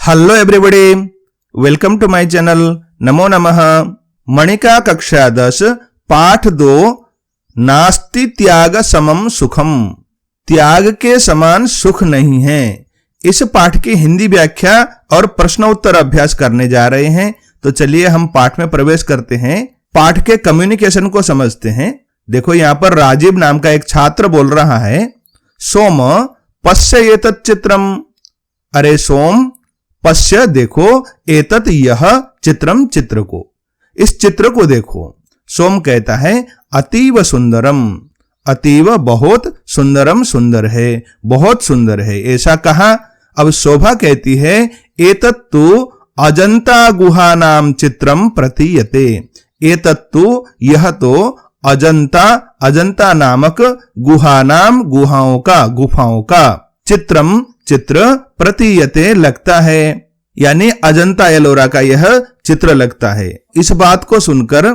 Hello everybody, welcome to my channel. नमो नमः। मणिका कक्षा 10 पाठ 2 नास्ति त्याग समम सुखम। त्याग के समान सुख नहीं है। इस पाठ की हिंदी व्याख्या और प्रश्न उत्तर अभ्यास करने जा रहे हैं। तो चलिए हम पाठ में प्रवेश करते हैं। पाठ के कम्युनिकेशन को समझते हैं। देखो यहाँ पर राजीव नाम का एक छात्र बोल रहा है, सोम पश्य एतत् चित्रम। अरे सोम, पश्य देखो, एतत् यह चित्रम चित्र को, इस चित्र को देखो। सोम कहता है अतीव सुंदरम, अतीव बहुत, सुंदरम सुंदर है, बहुत सुंदर है, ऐसा कहा। अब शोभा कहती है एतत्तु अजंता गुहा नाम चित्रम प्रतीयते। एतत्तु यह तो अजंता, अजंता नामक गुहा नाम गुहाओं का, गुफाओं का, चित्रम चित्र, प्रतीयते लगता है, यानी अजंता एलोरा का यह चित्र लगता है। इस बात को सुनकर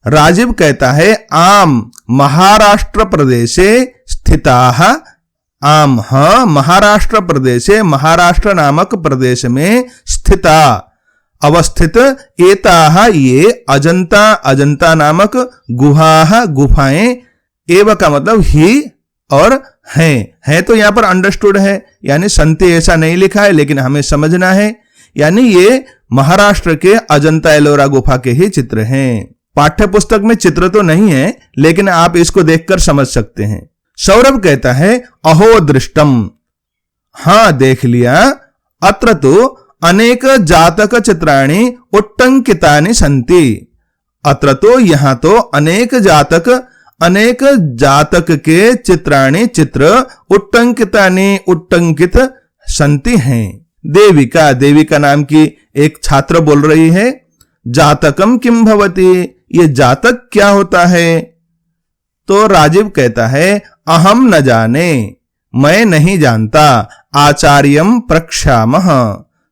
राजीव कहता है आम महाराष्ट्र प्रदेशे स्थिताः। आम हाँ, महाराष्ट्र प्रदेशे, महाराष्ट्र नामक प्रदेश में स्थिता अवस्थित एताः ये अजंता, अजंता नामक गुहाः गुफाएं। एव का मतलब ही और हैं तो यहां पर अंडरस्टूड है, यानी संति ऐसा नहीं लिखा है, लेकिन हमें समझना है, यानी ये महाराष्ट्र के अजंता एलोरा गुफा के ही चित्र हैं। पाठ्य पुस्तक में चित्र तो नहीं है, लेकिन आप इसको देखकर समझ सकते हैं। सौरभ कहता है अहो दृष्टम, हां देख लिया। अत्र तो अनेक जातक चित्राणि उट्टंकितानि संति। अत्र तो यहां तो अनेक जातक, अनेक जातक के चित्राणि चित्र, उट्टंकितानि उट्टंकित संति हैं। देविका, देविका नाम की एक छात्र बोल रही है जातकम किम भवति, ये जातक क्या होता है? तो राजीव कहता है अहम न जाने, मैं नहीं जानता। आचार्यम प्रक्षामः,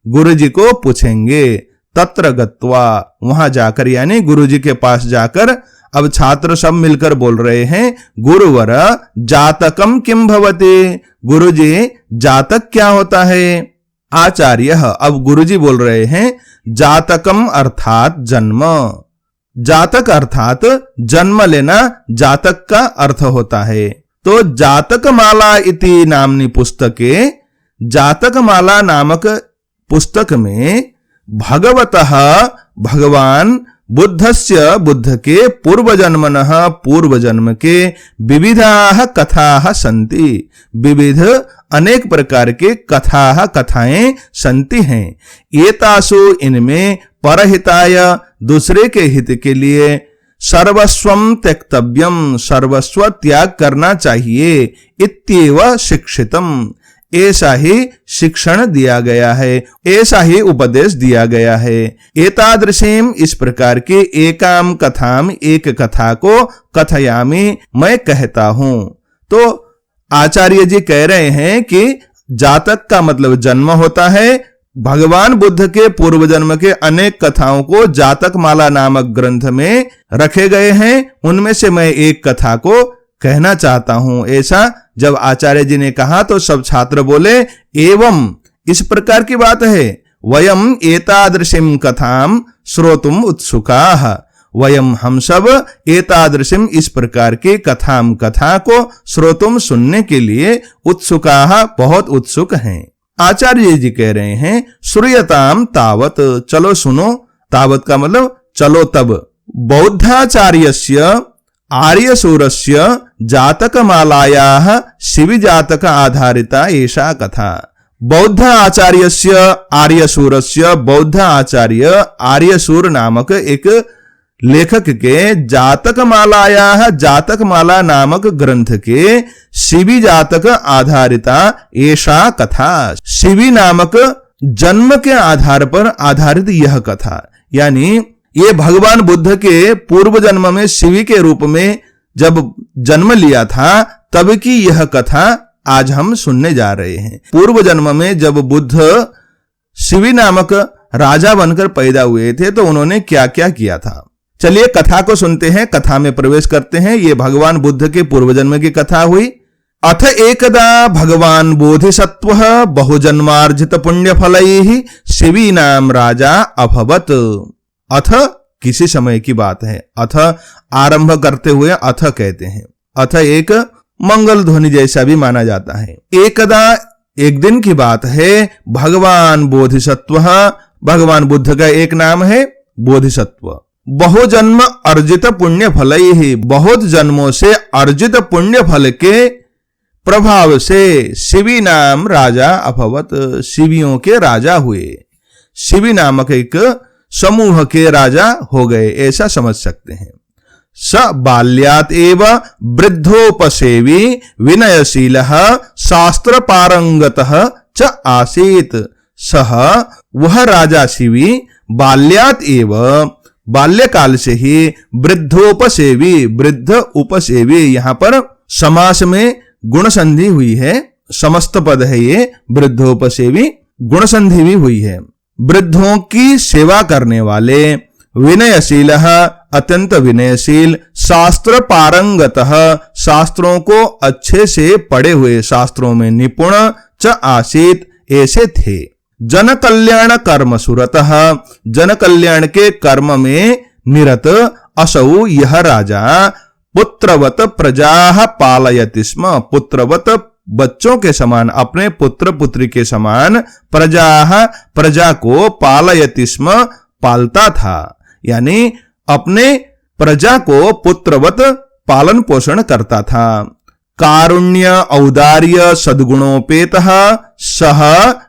गुरुजी को पूछेंगे। तत्र गत्वा, वहां जाकर, यानी गुरुजी के पास जाकर। अब छात्र सब मिलकर बोल रहे हैं गुरुवर जातकम किम भवति, गुरुजी जातक क्या होता है? आचार्य, अब गुरुजी बोल रहे हैं जातकम अर्थात जन्म। जातक अर्थात जन्म लेना, जातक का अर्थ होता है। तो जातक माला इति नामनी पुस्तके, जातक माला नामक पुस्तक में भगवतः भगवान बुद्धस्य, बुद्ध के पूर्वजन्मनः, पूर्व जन्म के विविधाः कथाः सन्ति, विविध अनेक प्रकार के कथाः कथाएं सन्ति हैं। एतासु इनमें परहिताय, दूसरे के हित के लिए, सर्वस्वम त्यक्तव्यम, सर्वस्व त्याग करना चाहिए, इत्येव शिक्षितम, ऐसा ही शिक्षण दिया गया है, ऐसा ही उपदेश दिया गया है। एतादृशीम, इस प्रकार की, एकाम कथाम, एक कथा को, कथयामि, मैं कहता हूं। तो आचार्य जी कह रहे हैं कि जातक का मतलब जन्म होता है। भगवान बुद्ध के पूर्व जन्म के अनेक कथाओं को जातक माला नामक ग्रंथ में रखे गए हैं, उनमें से मैं एक कथा को कहना चाहता हूं। ऐसा जब आचार्य जी ने कहा तो सब छात्र बोले एवं, इस प्रकार की बात है। वयम एतादृशीम कथाम श्रोतुम उत्सुकाः, वयम हम सब एतादृशीम, इस प्रकार की कथाम, कथा को, श्रोतुम सुनने के लिए, उत्सुकाः बहुत उत्सुक हैं। आचार्य जी कह रहे हैं श्रूयताम तावत, चलो सुनो। तावत का मतलब चलो तब। बौद्धाचार्यस्य आर्यसूरस्य जातकमालायाः शिविजातक आधारिता एषा कथा। बौद्ध आचार्यस्य आर्यसूरस्य, बौद्ध आचार्य आर्यसूर नामक एक लेखक के जातकमालायाः, जातकमाला नामक ग्रंथ के शिवि जातक आधारिता एषा कथा। शिवि नामक जन्म के आधार पर आधारित यह कथा, यानी ये भगवान बुद्ध के पूर्व जन्म में शिवी के रूप में जब जन्म लिया था, तब की यह कथा आज हम सुनने जा रहे हैं। पूर्व जन्म में जब बुद्ध शिवी नामक राजा बनकर पैदा हुए थे तो उन्होंने क्या क्या किया था। चलिए कथा को सुनते हैं, कथा में प्रवेश करते हैं। ये भगवान बुद्ध के पूर्व जन्म की कथा हुई। अथ एकदा भगवान बोधिसत्वः बहुजन्मार्जित पुण्यफलैः शिवीनां राजा अभवत्। अथ किसी समय की बात है। अथ आरंभ करते हुए अथ कहते हैं। अथ एक मंगल ध्वनि जैसा भी माना जाता है। एकदा एक दिन की बात है। भगवान बोधिसत्वः, भगवान बुद्ध का एक नाम है बोधिसत्व। बहुजन्म अर्जित पुण्य फल ही, बहुत जन्मों से अर्जित पुण्य फल के प्रभाव से शिवी नाम राजा अभवत, शिवियों के राजा हुए। शिवी नामक एक समूह के राजा हो गए, ऐसा समझ सकते हैं। स बाल्यात एव वृद्धोपसेवी विनयशीलः शास्त्र पारंगतः च आसीत। सह वह राजा शिवी बाल्यात एव, बाल्यकाल से ही वृद्धोपसेवी, वृद्ध उपसेवी, यहां पर समास में गुण संधि हुई है, समस्त पद है ये, वृद्धोपसेवी गुण संधि भी हुई है। वृद्धों की सेवा करने वाले, विनयशील, अत्यंत विनयशील, शास्त्र पारंगतः, शास्त्रों को अच्छे से पढ़े हुए, शास्त्रों में निपुण, च आसीत, ऐसे थे। जन कल्याण कर्म सुरतः, जन कल्याण के कर्म में निरत, असौ यह राजा पुत्रवत प्रजा पालयति स्म, पुत्रवत बच्चों के समान, अपने पुत्र पुत्री के समान, प्रजा को पालयति स्म, पालता था, यानी अपने प्रजा को पुत्रवत पालन पोषण करता था। कारुण्य औदार्य सद्गुणोपेतः सह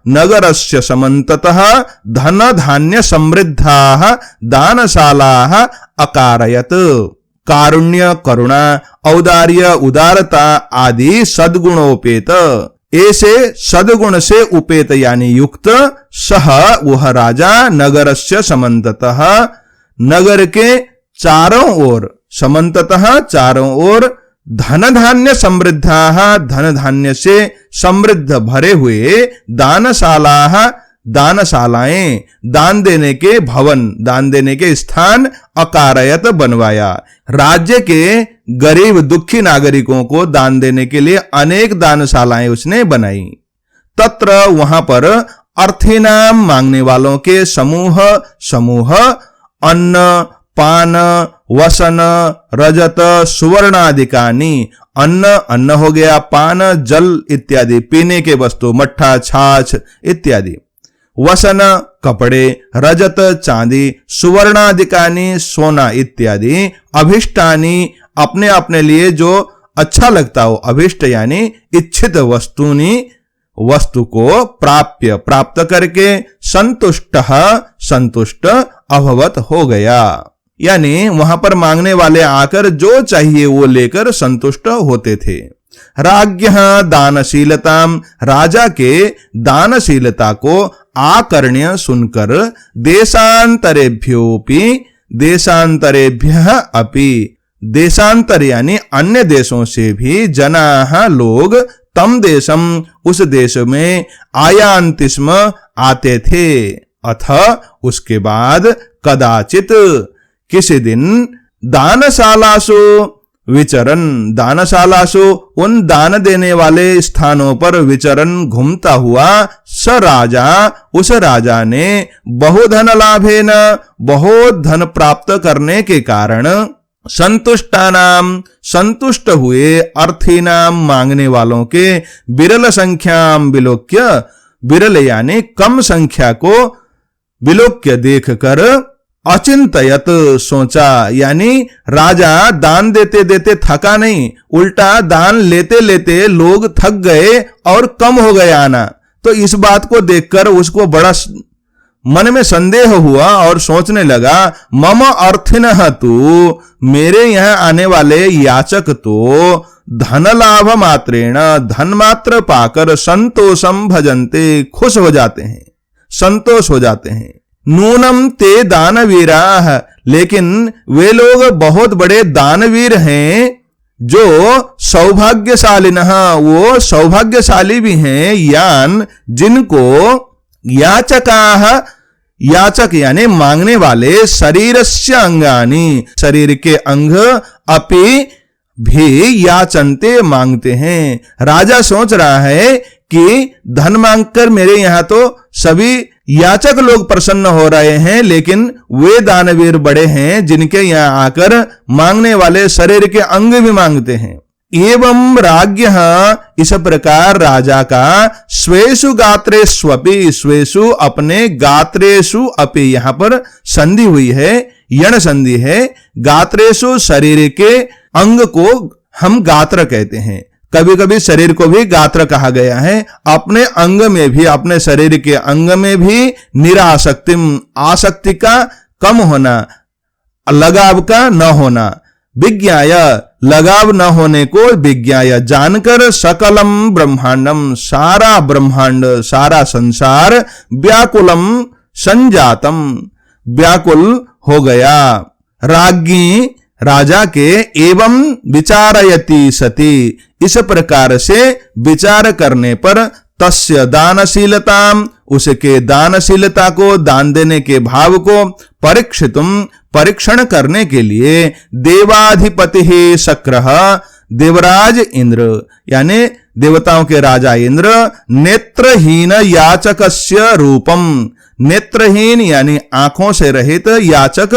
नगरस्य समन्ततः धन धान्य समृद्धाः दानशालाः अकारयत्। कारुण्य करुणा, औदार्य उदारता आदि सद्गुणोपेत, ऐसे सद्गुण से उपेत यानी युक्त, सह वह राजा नगरस्य समन्ततः, नगर के चारों ओर, समन्ततः चारों ओर, धन धान्य समृद्धा, धन धान्य से समृद्ध भरे हुए, दानशालाः, दानशालाएं, दान देने के भवन, दान देने के स्थान, अकारयत बनवाया। राज्य के गरीब दुखी नागरिकों को दान देने के लिए अनेक दानशालाएं उसने बनाई। तत्र वहां पर अर्थीनाम मांगने वालों के समूह समूह, अन्न पान वसन रजत सुवर्णादिकानि, अन्न अन्न हो गया, पान जल इत्यादि पीने के वस्तु, मट्ठा छाछ इत्यादि, वसन कपड़े, रजत चांदी, सुवर्णादिकानि सोना इत्यादि, अभिष्टानि अपने अपने लिए जो अच्छा लगता हो, अभिष्ट यानी इच्छित वस्तुनि, वस्तु को प्राप्य प्राप्त करके, संतुष्टः संतुष्ट, अभवत हो गया, यानी वहां पर मांगने वाले आकर जो चाहिए वो लेकर संतुष्ट होते थे। राज्ञः दानशीलताम, राजा के दानशीलता को आकर्ण्य सुनकर, देशांतरेभ्योपि, देशांतरेभ्यः अपि, देशांतर यानी अन्य देशों से भी, जनाः लोग, तम देशम उस देश में, आयान्ति स्म आते थे। अथ उसके बाद, कदाचित किसी दिन, दानशालासु विचरन, दानशालासु उन दान देने वाले स्थानों पर विचरन घूमता हुआ, स राजा उस राजा ने, बहुधन लाभेन बहुत धन प्राप्त करने के कारण, संतुष्टानाम संतुष्ट हुए, अर्थीनाम मांगने वालों के, विरल संख्याम विलोक्य, विरल यानी कम संख्या को विलोक्य देखकर, अचिंतयत सोचा, यानी राजा दान देते देते थका नहीं, उल्टा दान लेते लेते लोग थक गए और कम हो गए आना। तो इस बात को देखकर उसको बड़ा मन में संदेह हुआ और सोचने लगा, मम अर्थिनः तु, मेरे यहाँ आने वाले याचक तो धन लाभ मात्रेण, धन मात्र पाकर, संतोषम भजन्ते, खुश हो जाते हैं, संतोष हो जाते हैं। नूनम ते दानवीराः, लेकिन वे लोग बहुत बड़े दानवीर हैं, जो सौभाग्यशालिनः, वो सौभाग्यशाली भी हैं, यान जिनको, याचकाः, याचक यानी मांगने वाले, शरीरस्य अंगानि, शरीर के अंग, अपि भी याचनते मांगते हैं। राजा सोच रहा है कि धन मांगकर मेरे यहां तो सभी याचक लोग प्रसन्न हो रहे हैं, लेकिन वे दानवीर बड़े हैं जिनके यहां आकर मांगने वाले शरीर के अंग भी मांगते हैं। एवं राज्ञः, इस प्रकार राजा का स्वेषु गात्रेष्वपि, स्वेषु अपने, गात्रेषु अपि, यहां पर संधि हुई है, यण संधि है। गात्रेषु शरीर के अंग को हम गात्र कहते हैं, कभी कभी शरीर को भी गात्र कहा गया है। अपने अंग में भी, अपने शरीर के अंग में भी निरासक्तिम, आसक्ति का कम होना, लगाव का न होना, विज्ञाय, लगाव न होने को विज्ञाय, जानकर, सकलम ब्रह्मांडम, सारा ब्रह्मांड, सारा संसार, व्याकुलम संजातम, व्याकुल हो गया। राज्ञी, राजा के, एवं विचारयति सती, इस प्रकार से विचार करने पर, तस्य दानशीलताम, उसके दानशीलता को, दान देने के भाव को, परीक्षितुम, परीक्षण करने के लिए, देवाधिपति ही शक्रः, देवराज इंद्र यानी देवताओं के राजा इंद्र, नेत्रहीन याचकस्य रूपम, नेत्रहीन यानी आंखों से रहित याचक,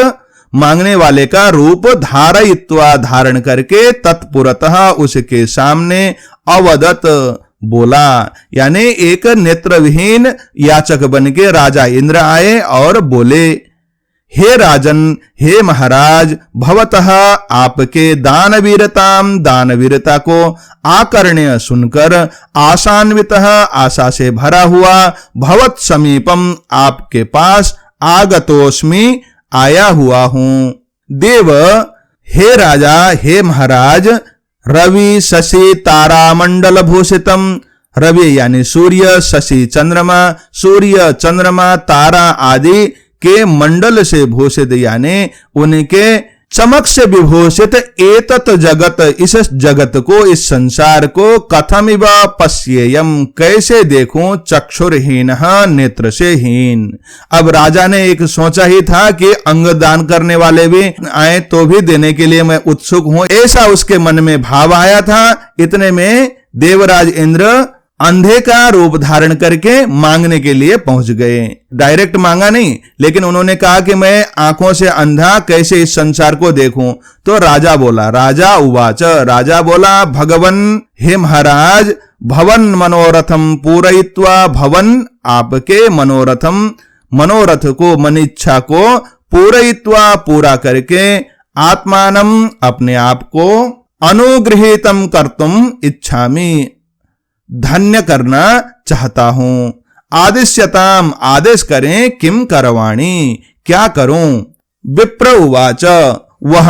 मांगने वाले का रूप, धारयित्वा, धारण करके, तत्पुरतः, उसके सामने, अवदत, बोला, यानी एक नेत्रविहीन याचक बन के राजा इंद्र आए और बोले, हे राजन, हे महाराज, भवतः, आपके दानवीरताम, दानवीरता को आकर्ण्य सुनकर, आशान्वितः, आशा से भरा हुआ, भवत समीपम, आपके पास, आगतोस्मि, आया हुआ हूं। देव, हे राजा, हे महाराज, रवि शशि तारा मंडल भूषितम, रवि यानी सूर्य, शशि चंद्रमा, सूर्य चंद्रमा तारा आदि के मंडल से भूषित यानी उनके चमक से विभूषित, एतत जगत, इस जगत को, इस संसार को, कथमिव पश्येयम, कैसे देखूं, चक्षुरहीन, नेत्र से हीन। अब राजा ने एक सोचा ही था कि अंग दान करने वाले भी आए तो भी देने के लिए मैं उत्सुक हूं, ऐसा उसके मन में भाव आया था। इतने में देवराज इंद्र अंधे का रूप धारण करके मांगने के लिए पहुंच गए। डायरेक्ट मांगा नहीं, लेकिन उन्होंने कहा कि मैं आंखों से अंधा कैसे इस संसार को देखूं। तो राजा बोला, राजा उवाच, राजा बोला, भगवन, हे महाराज, भवन मनोरथम पूरयित्वा, भवन आपके मनोरथम, मनोरथ को, मन इच्छा को, पूरयित्वा पूरा करके, आत्मानम अपने आप को, अनुगृहीतम कर्तुम इच्छामि धन्य करना चाहता हूं। आदिश्यताम आदेश करें, किम करवाणी क्या करूं। विप्र उवाच, वह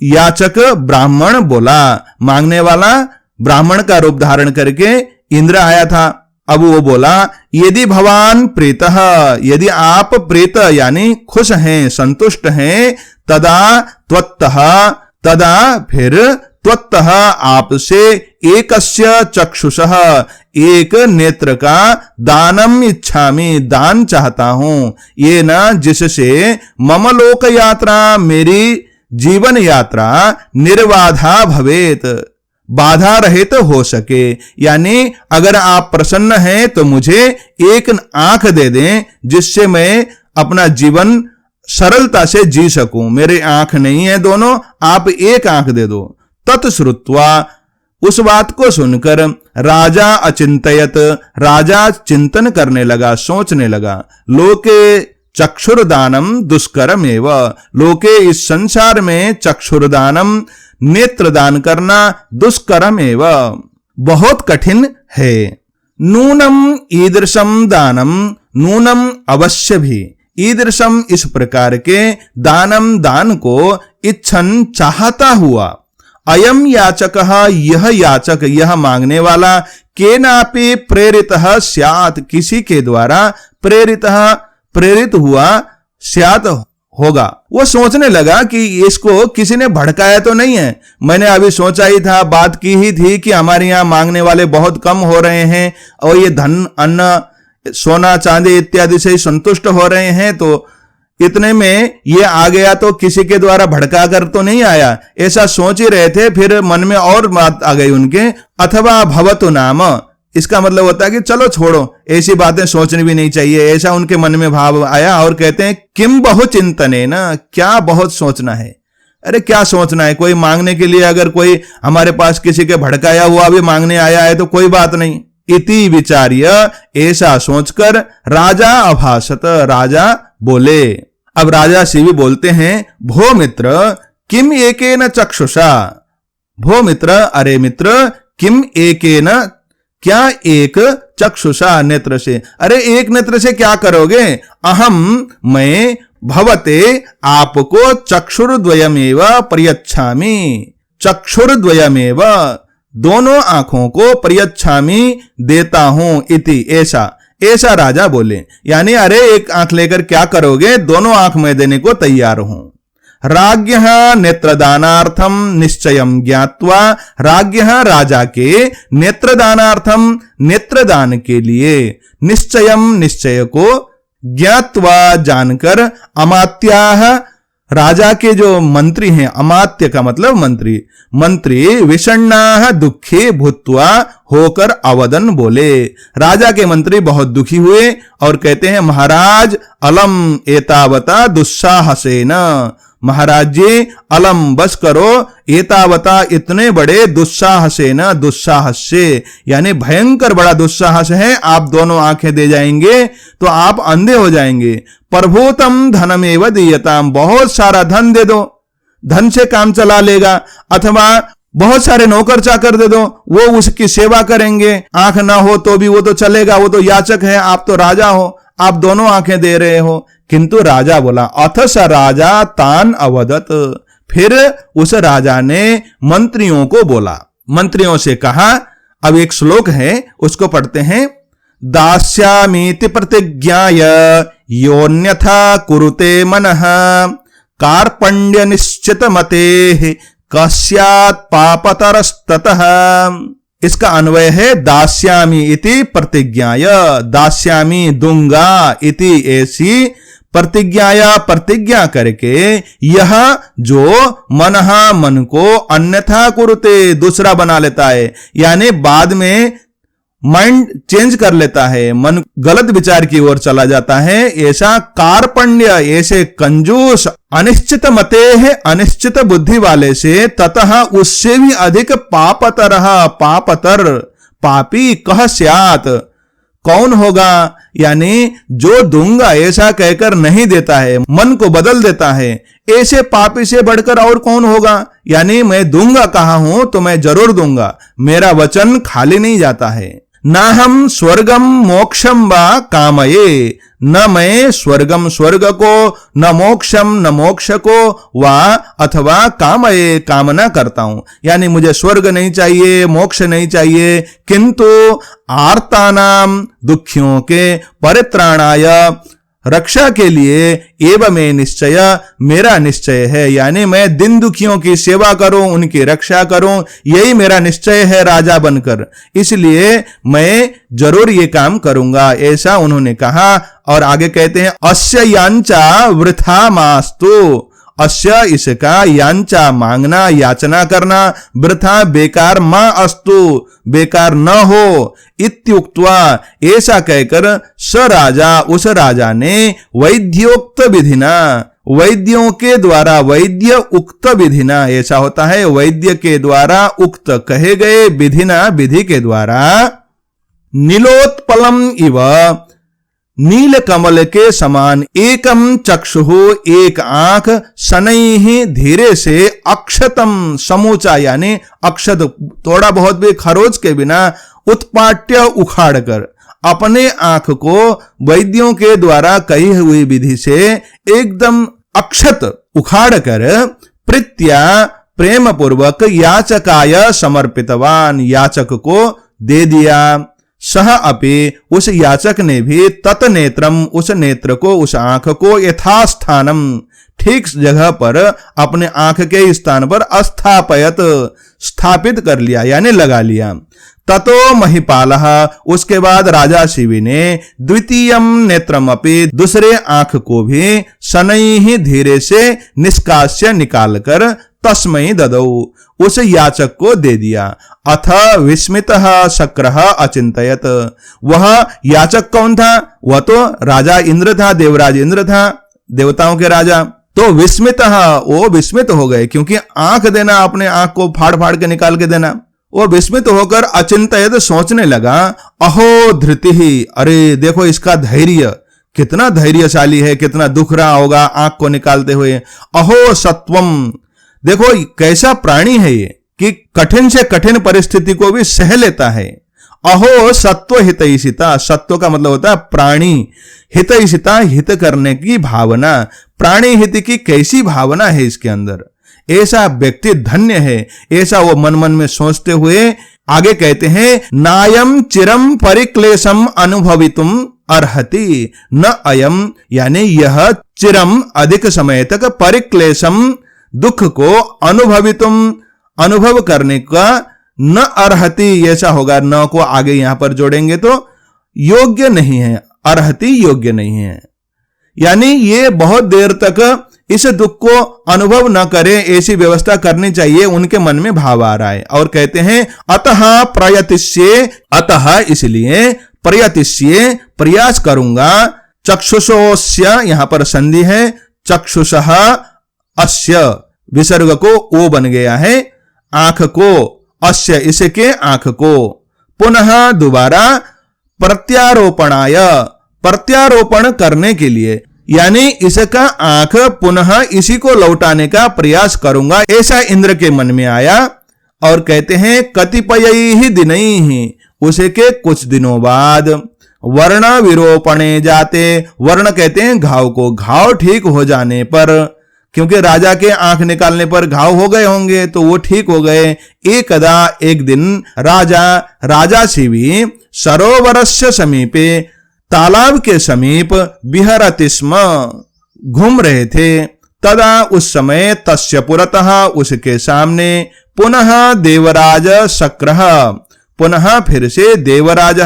याचक ब्राह्मण बोला, मांगने वाला ब्राह्मण का रूप धारण करके इंद्र आया था। अब वो बोला, यदि भवान प्रीतः, यदि आप प्रीत यानी खुश हैं, संतुष्ट हैं, तदा त्वत्तः, तदा फिर त्वत्तः आपसे, एकस्य चक्षुषः एक नेत्र का, दानम इच्छामि दान चाहता हूं, ये न जिससे मम लोक यात्रा मेरी जीवन यात्रा निर्बाधा भवेत बाधा रहित हो सके। यानी अगर आप प्रसन्न हैं तो मुझे एक आंख दे दें जिससे मैं अपना जीवन सरलता से जी सकूं। मेरे आंख नहीं है दोनों, आप एक आंख दे दो। तत्श्रुत्वा उस बात को सुनकर राजा अचिंतयत राजा चिंतन करने लगा, सोचने लगा। लोके चक्षुर्दानम दुष्करम एव, लोके इस संसार में चक्षुर्दानम नेत्र दान करना दुष्करम एव बहुत कठिन है। नूनम ईदृशम दानम, नूनम अवश्य भी, ईदृशम इस प्रकार के, दानम दान को, इच्छन चाहता हुआ, अयम याचकः यह याचक यह मांगने वाला, केनापि प्रेरितः स्यात् किसी के द्वारा प्रेरित हुआ स्यात् होगा। वो सोचने लगा कि इसको किसी ने भड़काया तो नहीं है। मैंने अभी सोचा ही था, बात की ही थी कि हमारे यहाँ मांगने वाले बहुत कम हो रहे हैं और ये धन अन्न सोना चांदी इत्यादि से संतुष्ट हो रहे हैं, तो इतने में ये आ गया तो किसी के द्वारा भड़का कर तो नहीं आया, ऐसा सोच ही रहे थे, फिर मन में और बात आ गई उनके। अथवा भवतु नाम, इसका मतलब होता है कि चलो छोड़ो, ऐसी बातें सोचनी भी नहीं चाहिए, ऐसा उनके मन में भाव आया। और कहते हैं किम बहु चिंतने ना, क्या बहुत सोचना है। अरे क्या सोचना है, कोई मांगने के लिए अगर कोई हमारे पास किसी के भड़काया हुआ भी मांगने आया है तो कोई बात नहीं। इति विचार्य, ऐसा सोचकर राजा अभाषत, राजा बोले। अब राजा शिव बोलते हैं भो मित्र किम एकेन चक्षुषा, भो मित्र, अरे मित्र, किम एकेन, क्या एक चक्षुषा, नेत्र से, अरे एक नेत्र से क्या करोगे। अहम, मैं, भवते, आपको चक्षुर्द्वयमेव प्रयच्छामि, चक्षुर्द्वयमेव, दोनों आंखों को प्रयच्छामि, देता हूं, इति, ऐसा राजा बोले। यानी अरे एक आंख लेकर क्या करोगे, दोनों आंख में देने को तैयार हूं। राज्ञः नेत्रदानार्थम निश्चयं ज्ञात्वा, राज्ञः राजा के नेत्रदानार्थम, नेत्रदान के लिए, निश्चयं निश्चय को, ज्ञात्वा जानकर, अमात्याः राजा के जो मंत्री हैं, अमात्य का मतलब मंत्री, मंत्री विषण्णाः दुखे भूत्वा, होकर अवदन बोले। राजा के मंत्री बहुत दुखी हुए और कहते हैं महाराज अलम एतावता दुस्साहसेन, महाराज जी अलम बस करो, एतावता इतने बड़े, दुस्साहसेन दुस्साहस से, यानी भयंकर बड़ा दुस्साहस है, आप दोनों आंखें दे जाएंगे तो आप अंधे हो जाएंगे। प्रभूतम धनमेव दीयताम, बहुत सारा धन दे दो, धन से काम चला लेगा, अथवा बहुत सारे नौकर चाकर दे दो, वो उसकी सेवा करेंगे, आंख ना हो तो भी वो तो चलेगा, वो तो याचक है, आप तो राजा हो, आप दोनों आंखें दे रहे हो। किंतु राजा बोला अथ स राजा तान अवदत, फिर उस राजा ने मंत्रियों को बोला, मंत्रियों से कहा। अब एक श्लोक है उसको पढ़ते हैं। दास्यामीति प्रतिज्ञाय योन्यथा कुरुते मनः, कार्पण्य निश्चित मते कस्यात् पापतरस्ततः। इसका अन्वय है दास्यामी इति प्रतिज्ञाय, दास्यामी दूंगा, इति ऐसी, प्रतिज्ञाया प्रतिज्ञा करके, यह जो मनहा मन को, अन्यथा कुरुते दूसरा बना लेता है, यानी बाद में माइंड चेंज कर लेता है, मन गलत विचार की ओर चला जाता है, ऐसा कार्पण्य, ऐसे कंजूस, अनिश्चित मते है, अनिश्चित बुद्धि वाले से, ततः उससे भी अधिक पापतर, पापतर पापी कह स्यात्, कौन होगा, यानी जो दूंगा ऐसा कहकर नहीं देता है, मन को बदल देता है, ऐसे पापी से बढ़कर और कौन होगा। यानी मैं दूंगा कहा हूं तो मैं जरूर दूंगा, मेरा वचन खाली नहीं जाता है। ना हम स्वर्गम मोक्षम वा कामये, न मैं स्वर्गम स्वर्ग को, न मोक्षम न मोक्ष को, वा अथवा कामये कामना करता हूं, यानी मुझे स्वर्ग नहीं चाहिए, मोक्ष नहीं चाहिए, किंतु आर्तानाम दुखियों के परित्राणाय, रक्षा के लिए, एवं में निश्चय, मेरा निश्चय है, यानी मैं दिन दुखियों की सेवा करूं, उनकी रक्षा करूं, यही मेरा निश्चय है राजा बनकर, इसलिए मैं जरूर ये काम करूंगा, ऐसा उन्होंने कहा। और आगे कहते हैं अस्य यांचा वृथा मास्तु, अस्य इसका, यांचा मांगना, याचना करना, वृथा बेकार, मां अस्तु बेकार न हो, इत्युक्त्वा ऐसा कहकर, स राजा उस राजा ने, वैद्योक्त विधिना, वैद्यों के द्वारा, वैद्य उक्त विधिना, ऐसा होता है वैद्य के द्वारा, उक्त कहे गए, विधिना विधि के द्वारा, नीलोत्पलम इव, नील कमल के समान, एकम चक्षुः एक आंख, शनैः धीरे से, अक्षतम समूचा, यानी अक्षत थोड़ा बहुत भी खरोच के बिना, उत्पाट्य उखाड़ कर, अपने आंख को वैद्यों के द्वारा कही हुई विधि से एकदम अक्षत उखाड़ कर, प्रीत्या प्रेम पूर्वक, याचकाय समर्पितवान, याचक को दे दिया। सह अपि उस याचक ने भी, तत्नेत्रम उस नेत्र को, उस आंख को, यथास्थानम ठीक जगह पर, अपने आंख के स्थान पर, अस्थापयत स्थापित कर लिया, यानी लगा लिया। ततो महिपालः, उसके बाद राजा शिवी ने द्वितीयम नेत्रमपि, दूसरे आंख को भी शनैः धीरे से निष्कास्य निकालकर तस्मै ददौ, उस याचक को दे दिया। अथ विस्मितः शक्रः अचिंतयत, वह याचक कौन था? वह तो राजा इंद्र था, देवराज इंद्र था, देवताओं के राजा। तो विस्मितः, वो विस्मित हो गए, क्योंकि आंख देना, अपने आंख को फाड़ फाड़ के निकाल के देना। वो विस्मित होकर अचिंतयत सोचने लगा, अहो धृति, अरे देखो इसका धैर्य, कितना धैर्यशाली है, कितना दुख रहा होगा आंख को निकालते हुए। अहो सत्वम, देखो कैसा प्राणी है ये कि कठिन से कठिन परिस्थिति को भी सह लेता है। अहो सत्व हितैषिता, सत्व का मतलब होता है प्राणी, हितैषिता हित करने की भावना, प्राणी हित की कैसी भावना है इसके अंदर, ऐसा व्यक्ति धन्य है, ऐसा वो मन मन में सोचते हुए आगे कहते हैं, नायम चिरम परिक्लेशम अनुभवितुम अर्हति न अयम, यानी यह चिरम अधिक समय तक परिक्लेशम दुख को अनुभवितुम अनुभव करने का न अर्हति, ऐसा होगा, न को आगे यहां पर जोड़ेंगे तो योग्य नहीं है, अर्हति योग्य नहीं है, यानी ये बहुत देर तक इस दुख को अनुभव न करे, ऐसी व्यवस्था करनी चाहिए, उनके मन में भाव आ रहा है। और कहते हैं अतः प्रयतिष्ये, अतः इसलिए प्रयतिष्ये प्रयास करूंगा, चक्षुषोस्य यहां पर संधि है, चक्षुषः अस्य विसर्ग को ओ बन गया है, आंख को, अस्य इसके आंख को, पुनः दोबारा प्रत्यारोपणाय, प्रत्यारोपण करने के लिए, यानी इसका आंख पुनः इसी को लौटाने का प्रयास करूंगा, ऐसा इंद्र के मन में आया। और कहते हैं कतिपयैः दिनैः, उसे के कुछ दिनों बाद, वर्ण विरोपणे जाते, वर्ण कहते हैं घाव को, घाव ठीक हो जाने पर, क्योंकि राजा के आंख निकालने पर घाव हो गए होंगे तो वो ठीक हो गए। एकदा एक दिन राजा शिवी सरोवरस्य समीपे, तालाब के समीप, विहरति स्म, घूम रहे थे। तदा उस समय तस्य पुरतः, उसके सामने, पुनः देवराज शक्रः, पुनः फिर से देवराज,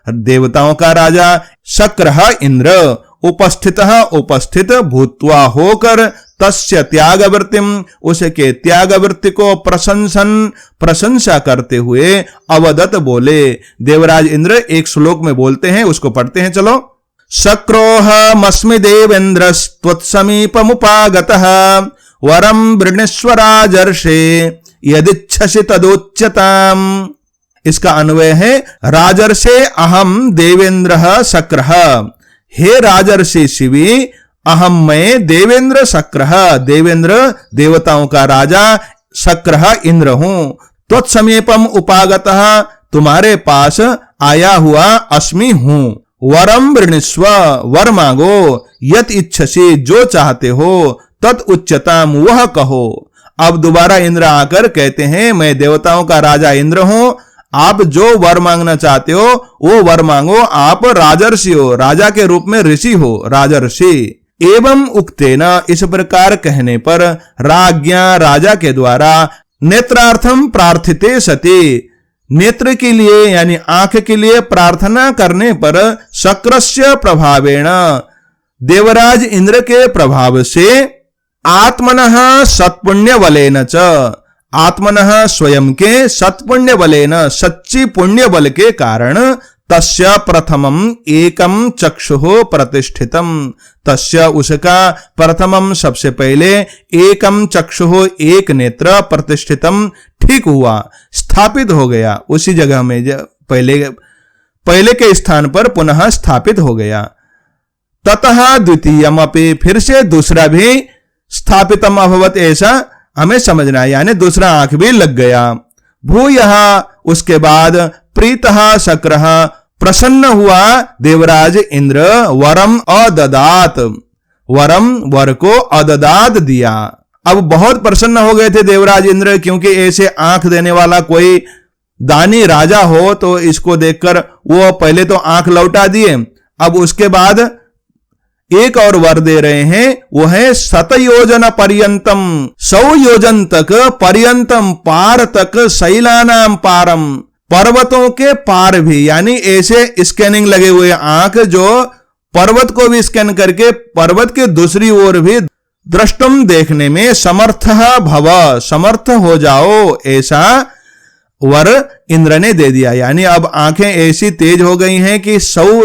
देवताओं का राजा, शक्रः इंद्र, उपस्थित भूत्वा होकर, तस्य त्यागवृत्तिम, उसके त्यागवृत्ति को प्रशंसा करते हुए, अवदत बोले, देवराज इंद्र एक श्लोक में बोलते हैं, उसको पढ़ते हैं चलो। शक्रोऽहमस्मि देवेन्द्रस्त्वत्समीपमुपागतः, वरं वृणीष्व राजर्षे यदिच्छसि तदोच्यताम्। इसका अन्वय है, राजर्षे अहम देवेन्द्रः शक्रः, हे राजर्षि शिवी, अहम मैं देवेंद्र शक्रः, देवेंद्र देवताओं का राजा, शक्रः इंद्र हूं, त्वत्समीपम उपागतः, तुम्हारे पास आया हुआ अस्मि हूं, वरम वृणीष्व, वर मांगो, यत इच्छसि, जो चाहते हो, तत् उच्चताम, वह कहो। अब दोबारा इंद्र आकर कहते हैं, मैं देवताओं का राजा इंद्र हूं, आप जो वर मांगना चाहते हो वो वर मांगो, आप राजर्षि हो, राजा के रूप में ऋषि हो, राजर्षि। एवं उक्तेन, इस प्रकार कहने पर, राज्ञा राजा के द्वारा, नेत्रार्थम प्रार्थिते सति, नेत्र के लिए यानी आंख के लिए प्रार्थना करने पर, शक्रस्य प्रभावेण, देवराज इंद्र के प्रभाव से, आत्मनः सत्पुण्य बलेन च, आत्मनः स्वयं के सत्पुण्य बलेन, सच्ची पुण्य बल के कारण, तस्य प्रथमम एकम चक्षुः प्रतिष्ठितम, तस्य उसका, प्रथमम सबसे पहले, एकम चक्षुः एक नेत्र, प्रतिष्ठितम ठीक हुआ, स्थापित हो गया, उसी जगह में पहले के स्थान पर पुनः स्थापित हो गया। ततः द्वितीयमपि, फिर से दूसरा भी स्थापितम अभवत, ऐसा हमें समझना है, यानी दूसरा आंख भी लग गया। भूयः, उसके बाद, प्रीतः शक्रः, प्रसन्न हुआ देवराज इंद्र, वरम अददात, वरम वर को अददात दिया। अब बहुत प्रसन्न हो गए थे देवराज इंद्र, क्योंकि ऐसे आंख देने वाला कोई दानी राजा हो तो इसको देखकर वो पहले तो आंख लौटा दिए, अब उसके बाद एक और वर दे रहे हैं, वो है शतयोजन पर्यंतम, 100 योजन तक, पर्यंतम पार तक, शैलानाम पारम, पर्वतों के पार भी, यानी ऐसे स्कैनिंग लगे हुए आंख जो पर्वत को भी स्कैन करके पर्वत के दूसरी ओर भी दृष्टुम देखने में समर्थ भव, समर्थ हो जाओ, ऐसा वर इंद्र ने दे दिया। यानी अब आंखें ऐसी तेज हो गई हैं कि 100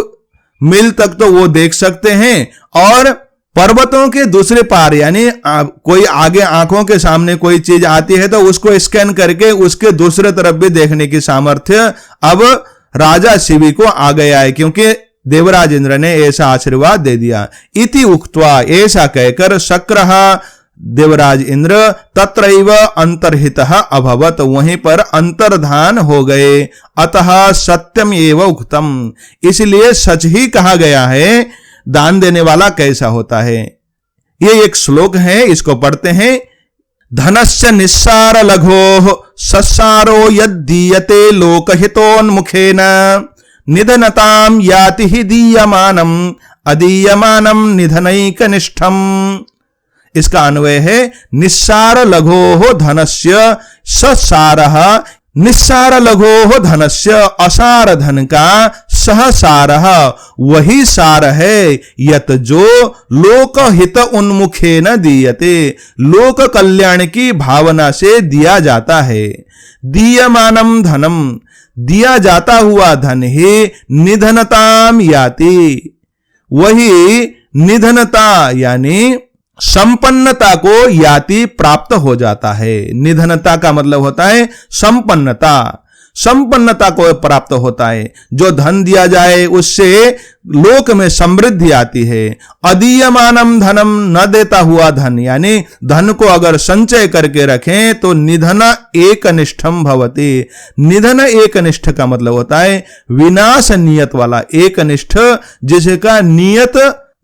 मील तक तो वो देख सकते हैं, और पर्वतों के दूसरे पार, यानी कोई आगे आंखों के सामने कोई चीज आती है तो उसको स्कैन करके उसके दूसरे तरफ भी देखने की सामर्थ्य अब राजा शिवी को आ गया है, क्योंकि देवराज इंद्र ने ऐसा आशीर्वाद दे दिया। इति उक्त्वा, ऐसा कहकर शक्रः देवराज इंद्र तत्रैव अंतर्हितः अभवत, वहीं पर अंतर्धान हो गए। अतः सत्यम एव उक्तम, इसलिए सच ही कहा गया है दान देने वाला कैसा होता है। ये एक श्लोक है, इसको पढ़ते हैं। धनस्य निस्सार लघोः सस्सारो यद्दीयते लोकहितोन्मुखेन निधनताम याति हि दीयमानम अदीयमानम निधनैकनिष्ठम। इसका अन्वय है निस्सार लघोः धनस्य ससारः, निस्सार लघोः धनस्य, असार धन का सहसारः, वही सार है यत जो लोकहित उन्मुखे न दीयते, लोक कल्याण की भावना से दिया जाता है। दीयमानम धनम, दिया जाता हुआ धन ही निधनताम याति, वही निधनता यानी संपन्नता को याति प्राप्त हो जाता है। निधनता का मतलब होता है संपन्नता, संपन्नता को प्राप्त होता है। जो धन दिया जाए उससे लोक में समृद्धि आती है। अदीयमानम धनम, न देता हुआ धन, यानी धन को अगर संचय करके रखें तो निधन एकनिष्ठम भवति। निधन एकनिष्ठ का मतलब होता है विनाश नियत वाला, एकनिष्ठ जिसका नियत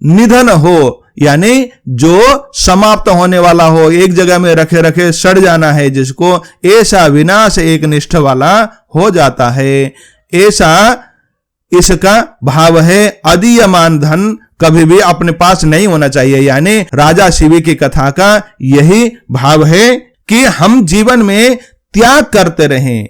निधन हो, यानी जो समाप्त होने वाला हो, एक जगह में रखे रखे सड़ जाना है जिसको, ऐसा विनाश एक निष्ठ वाला हो जाता है। ऐसा इसका भाव है। अदीयमान धन कभी भी अपने पास नहीं होना चाहिए, यानी राजा शिवी की कथा का यही भाव है कि हम जीवन में त्याग करते रहें,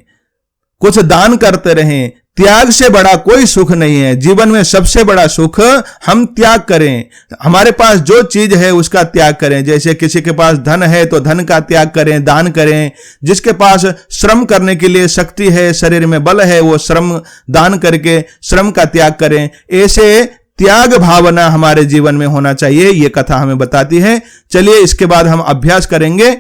कुछ दान करते रहें। त्याग से बड़ा कोई सुख नहीं है। जीवन में सबसे बड़ा सुख हम त्याग करें। हमारे पास जो चीज है उसका त्याग करें। जैसे किसी के पास धन है तो धन का त्याग करें, दान करें। जिसके पास श्रम करने के लिए शक्ति है, शरीर में बल है, वो श्रम दान करके श्रम का त्याग करें। ऐसे त्याग भावना हमारे जीवन में होना चाहिए, ये कथा हमें बताती है। चलिए इसके बाद हम अभ्यास करेंगे।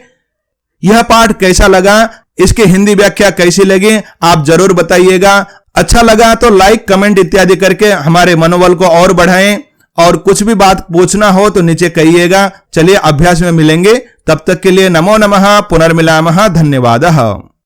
यह पाठ कैसा लगा, इसकी हिंदी व्याख्या कैसी लगी, आप जरूर बताइएगा। अच्छा लगा तो लाइक, कमेंट इत्यादि करके हमारे मनोबल को और बढ़ाएं, और कुछ भी बात पूछना हो तो नीचे कहिएगा। चलिए अभ्यास में मिलेंगे, तब तक के लिए नमो नमः, पुनर्मिलामः, धन्यवादः।